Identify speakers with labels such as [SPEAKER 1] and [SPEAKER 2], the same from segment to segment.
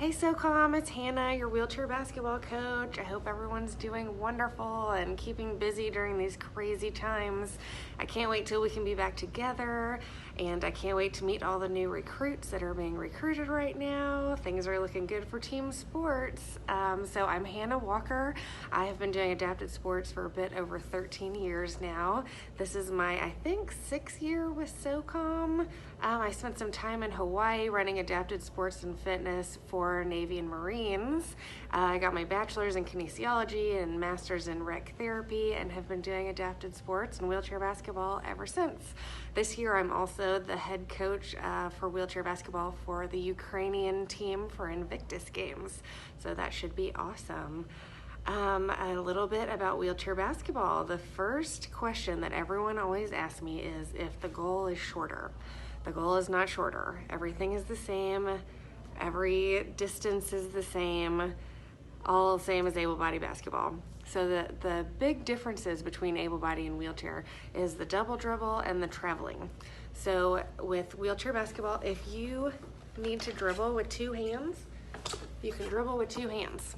[SPEAKER 1] Hey SoCom, it's Hannah, your wheelchair basketball coach. I hope everyone's doing wonderful and keeping busy during these crazy times. I can't wait till we can be back together, and I can't wait to meet all the new recruits that are being recruited right now. Things are looking good for team sports. So I'm Hannah Walker. I have been doing adapted sports for a bit over 13 years now. This is my, I think, 6th year with SoCom. I spent some time in Hawaii running adapted sports and fitness for Navy and Marines. I got my bachelor's in kinesiology and master's in rec therapy and have been doing adapted sports and wheelchair basketball ever since. This year I'm also the head coach for wheelchair basketball for the Ukrainian team for Invictus Games, so that should be awesome. A little bit about wheelchair basketball. The first question that everyone always asks me is if the goal is shorter. The goal is not shorter. Everything is the same. Every distance is the same. All the same as able-body basketball. So the big differences between able-body and wheelchair is the double dribble and the traveling. So with wheelchair basketball, if you need to dribble with two hands, you can dribble with two hands.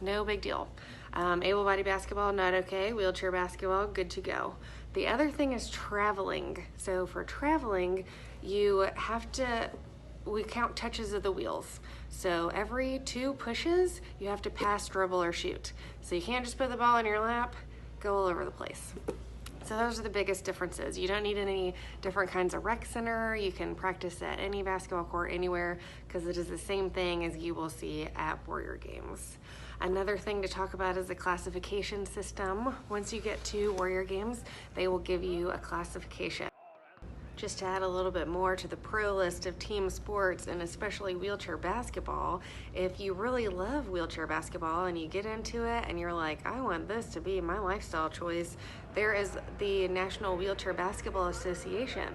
[SPEAKER 1] No big deal. Able-body basketball, not okay. Wheelchair basketball, good to go. The other thing is traveling. So for traveling, we count touches of the wheels. So every 2 pushes, you have to pass, dribble, or shoot. So you can't just put the ball in your lap, go all over the place. So those are the biggest differences. You don't need any different kinds of rec center. You can practice at any basketball court anywhere because it is the same thing as you will see at Warrior Games. Another thing to talk about is the classification system. Once you get to Warrior Games, they will give you a classification. Just to add a little bit more to the pro list of team sports and especially wheelchair basketball, if you really love wheelchair basketball and you get into it and you're like, I want this to be my lifestyle choice, there is the National Wheelchair Basketball Association.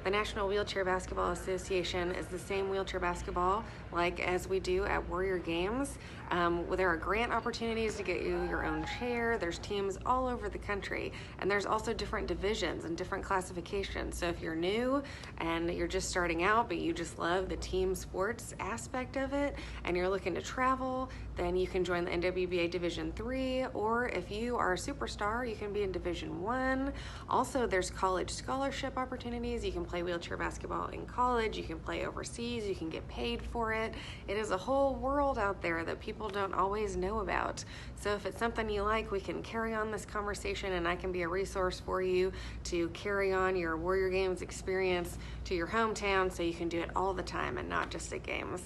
[SPEAKER 1] The National Wheelchair Basketball Association is the same wheelchair basketball like as we do at Warrior Games. There are grant opportunities to get you your own chair. There's teams all over the country, and there's also different divisions and different classifications. So if you're new and you're just starting out, but you just love the team sports aspect of it, and you're looking to travel, then you can join the NWBA Division 3, or if you are a superstar, you can be in Division 1. Also, there's college scholarship opportunities. You can play wheelchair basketball in college, you can play overseas, you can get paid for it. It is a whole world out there that people don't always know about. So if it's something you like, we can carry on this conversation and I can be a resource for you to carry on your Warrior Games experience to your hometown so you can do it all the time and not just at games.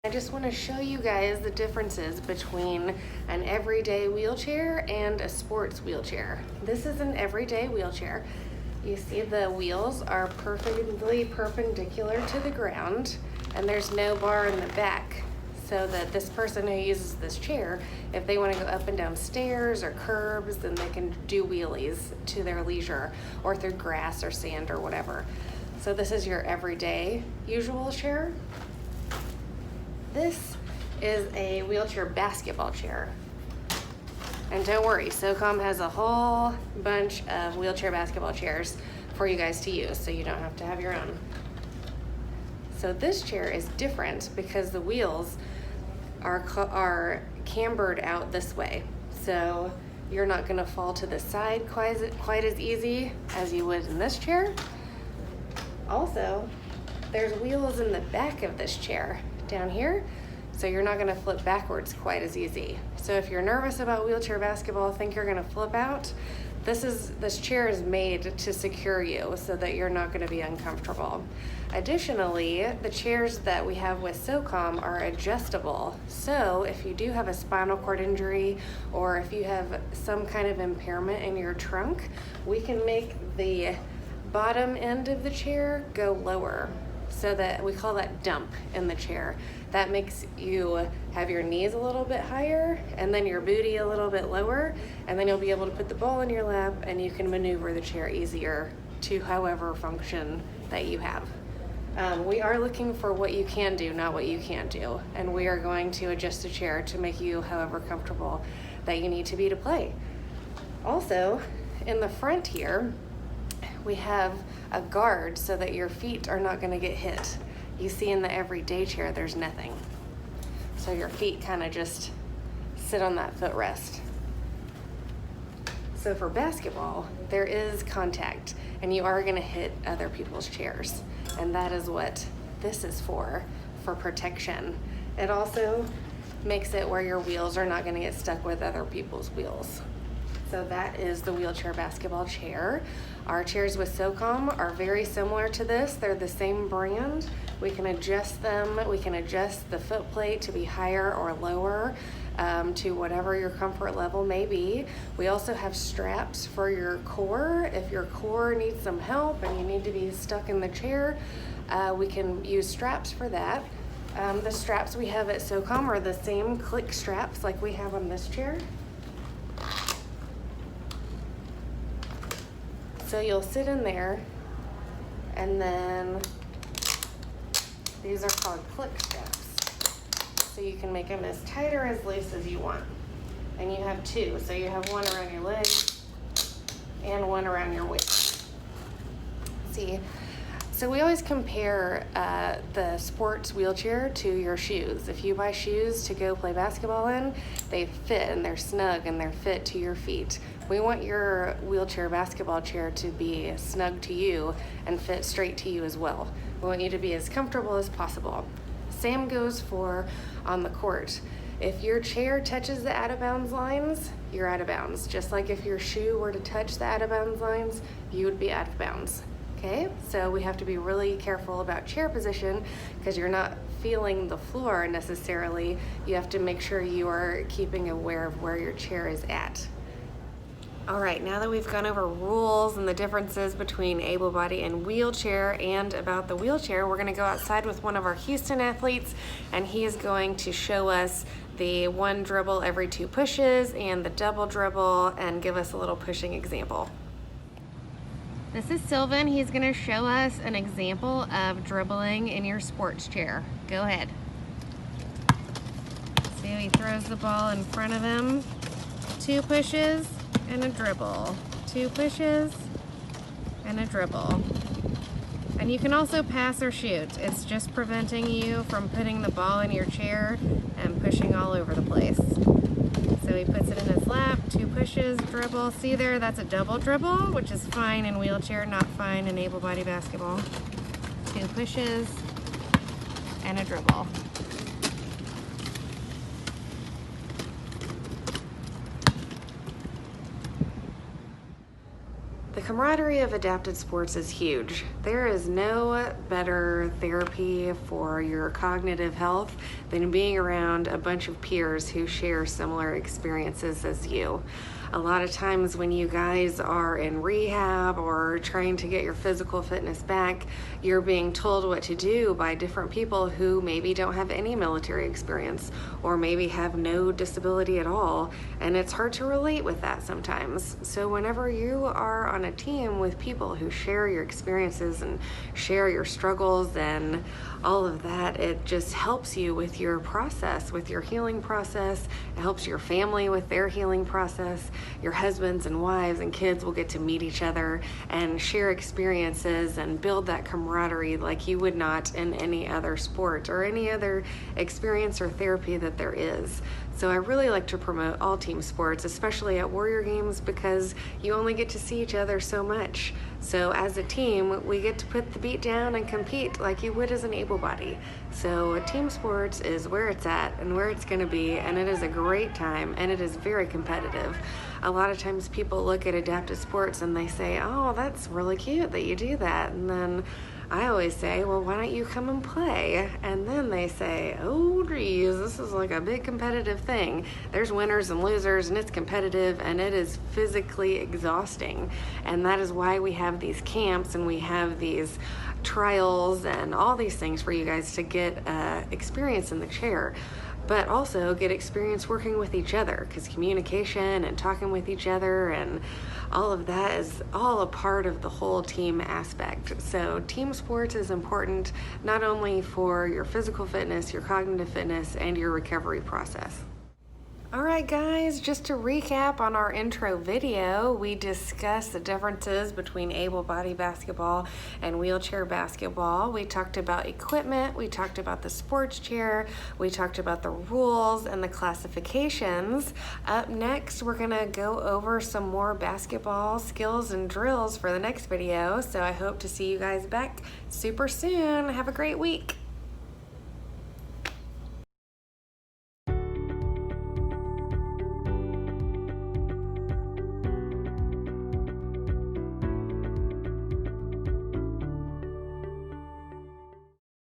[SPEAKER 1] I just want to show you guys the differences between an everyday wheelchair and a sports wheelchair. This is an everyday wheelchair. You see the wheels are perfectly perpendicular to the ground, and there's no bar in the back, so that this person who uses this chair, if they want to go up and down stairs or curbs, then they can do wheelies to their leisure or through grass or sand or whatever. So this is your everyday usual chair. This is a wheelchair basketball chair. And don't worry, SoCom has a whole bunch of wheelchair basketball chairs for you guys to use, so you don't have to have your own. So this chair is different because the wheels are cambered out this way. So you're not gonna fall to the side quite as easy as you would in this chair. Also, there's wheels in the back of this chair down here, so you're not gonna flip backwards quite as easy. So if you're nervous about wheelchair basketball, think you're gonna flip out, this chair is made to secure you so that you're not gonna be uncomfortable. Additionally, the chairs that we have with SoCom are adjustable. So if you do have a spinal cord injury or if you have some kind of impairment in your trunk, we can make the bottom end of the chair go lower. So that we call that dump in the chair. That makes you have your knees a little bit higher and then your booty a little bit lower, and then you'll be able to put the ball in your lap and you can maneuver the chair easier to however function that you have. We are looking for what you can do, not what you can't do, and we are going to adjust the chair to make you however comfortable that you need to be to play. Also, in the front here, we have a guard so that your feet are not going to get hit. You see in the everyday chair, there's nothing. So your feet kind of just sit on that footrest. So for basketball, there is contact, and you are going to hit other people's chairs, and that is what this is for protection. It also makes it where your wheels are not going to get stuck with other people's wheels. So that is the wheelchair basketball chair. Our chairs with SOCOM are very similar to this. They're the same brand. We can adjust them. We can adjust the foot plate to be higher or lower to whatever your comfort level may be. We also have straps for your core. If your core needs some help and you need to be stuck in the chair, we can use straps for that. The straps we have at SOCOM are the same click straps like we have on this chair. So you'll sit in there, and then these are called click straps. So you can make them as tight or as loose as you want. And you have two, so you have one around your leg and one around your waist. See, so we always compare the sports wheelchair to your shoes. If you buy shoes to go play basketball in, they fit and they're snug and they're fit to your feet. We want your wheelchair basketball chair to be snug to you and fit straight to you as well. We want you to be as comfortable as possible. Same goes for on the court. If your chair touches the out of bounds lines, you're out of bounds. Just like if your shoe were to touch the out of bounds lines, you would be out of bounds. Okay, so we have to be really careful about chair position because you're not feeling the floor necessarily. You have to make sure you are keeping aware of where your chair is at. All right, now that we've gone over rules and the differences between able body and wheelchair and about the wheelchair, we're gonna go outside with one of our Houston athletes, and he is going to show us the one dribble every 2 pushes and the double dribble and give us a little pushing example. This is Sylvan. He's gonna show us an example of dribbling in your sports chair. Go ahead. See how he throws the ball in front of him? 2 pushes and a dribble. 2 pushes and a dribble. And you can also pass or shoot. It's just preventing you from putting the ball in your chair and pushing all over the place. So he puts it in his lap, 2 pushes, dribble. See there, that's a double dribble, which is fine in wheelchair, not fine in able body basketball. 2 pushes and a dribble. The camaraderie of adapted sports is huge. There is no better therapy for your cognitive health than being around a bunch of peers who share similar experiences as you. A lot of times when you guys are in rehab or trying to get your physical fitness back, you're being told what to do by different people who maybe don't have any military experience or maybe have no disability at all, and it's hard to relate with that sometimes. So whenever you are on a team with people who share your experiences and share your struggles and all of that, it just helps you with your process, with your healing process. It helps your family with their healing process. Your husbands and wives and kids will get to meet each other and share experiences and build that camaraderie like you would not in any other sport or any other experience or therapy that there is. So I really like to promote all team sports, especially at Warrior Games, because you only get to see each other so much. So as a team, we get to put the beat down and compete like you would as an able body. So team sports is where it's at and where it's going to be, and it is a great time, and it is very competitive. A lot of times people look at adaptive sports and they say, oh, that's really cute that you do that. And then I always say, well, why don't you come and play? And then they say, oh, geez, this is like a big competitive thing. There's winners and losers, and it's competitive, and it is physically exhausting. And that is why we have these camps and we have these trials and all these things for you guys to get experience in the chair, but also get experience working with each other, because communication and talking with each other and all of that is all a part of the whole team aspect. So team sports is important not only for your physical fitness, your cognitive fitness, and your recovery process. All right, guys, just to recap on our intro video, we discussed the differences between able-bodied basketball and wheelchair basketball. We talked about equipment, we talked about the sports chair, we talked about the rules and the classifications. Up next, we're gonna go over some more basketball skills and drills for the next video. So I hope to see you guys back super soon. Have a great week.